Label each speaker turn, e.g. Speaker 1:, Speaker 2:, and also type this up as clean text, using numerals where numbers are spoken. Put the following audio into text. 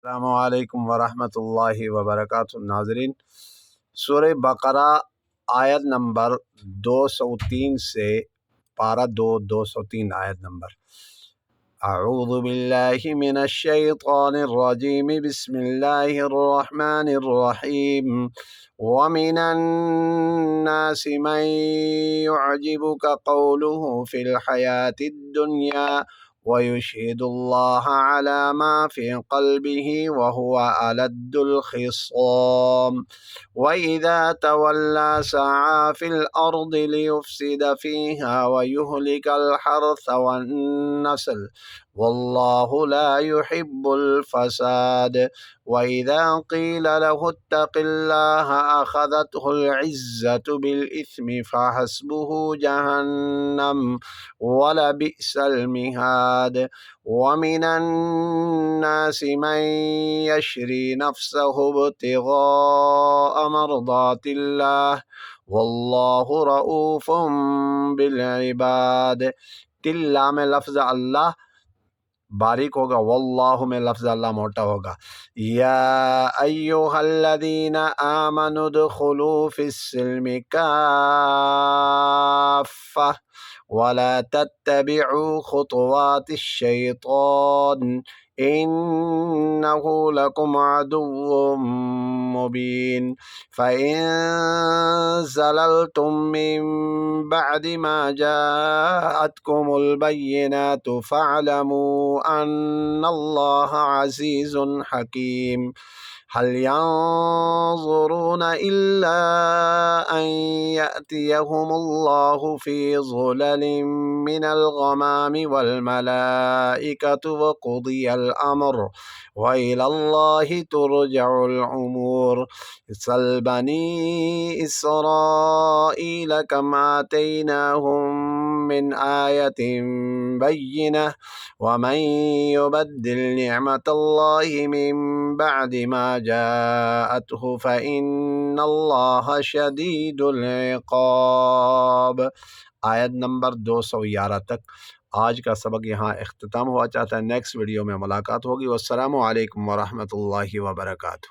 Speaker 1: अस्सलामुअलैकुम वरहमतुल्लाहि वबरकातुहू। नाज़रीन, सूरह बकरा आयत नंबर 203 से पारा 203 आयत नंबर। अऊज़ु बिल्लाहि मिनश शैतानिर रजीम, बिस्मिल्लाहिर रहमानिर रहीम। व मिनन नासि मन युअजिबुका क़ौलुहु फ़िल हयातिद दुन्या व युशहिदुल्लाह अला मा फ़ी क़ल्बिही व हुवा अलद्दुल ख़िसाम। व इज़ा तवल्ला सआ फ़िल अर्दि लियुफ़्सिद फ़ीहा व युहलिकल हर्थ वन नस्ल वल्लाहु ला युहिब्बुल फ़साद। व इज़ा क़ील लहु इत्तक़िल्लाह अख़ज़तहुल इज़्ज़तु बिल इस्मि फ़हस्बुहु जहन्नम व लबिअसल मिहाद। व मिनन नासि मन यशरी नफ़्सहु इब्तिग़ाअ मर्ज़ातिल्लाह वल्लाहु रऊफ़ुम बिल इबाद। तिल्ला में लफ्ज़ अल्लाह बारीक होगा, वल्लाहु में लफ्ज़ अल्लाह मोटा होगा। या अय्युहल्लज़ीना आमनु उदख़ुलू फ़िस्सिल्मि काफ़्फ़ा वला तत्तबिउ ख़ुतवातिश शैतान इन्नहु लकुम अदुव्वुम मुबीन। फ़इन ज़ललतुम मिन बअदि मा जाअतकुमुल बय्यिनातु फ़अलमू अन्नल्लाह अज़ीज़ुन हकीम। हल यंज़ुरूना इल्ला अन यअतियहुमुल्लाहु फ़ी ज़ुललिम मिनल ग़मामि वल मलाइकतु व क़ुदियल अम्र व इलल्लाहि तुरजउल उमूर। सल बनी इसराईल कम आतैनाहुम मिन आयतिन बय्यिनह व मन युबद्दिल निअमतल्लाहि मिन बअदि मा जाअतहु फ़इन्नल्लाह शदीदुल इक़ाब। आयत नंबर 211 तक आज का सबक यहाँ इख्तिताम हुआ चाहता है। नेक्स्ट वीडियो में मुलाकात होगी। वस्सलामु अलैकुम वरहमतुल्लाहि वबरकातुहू।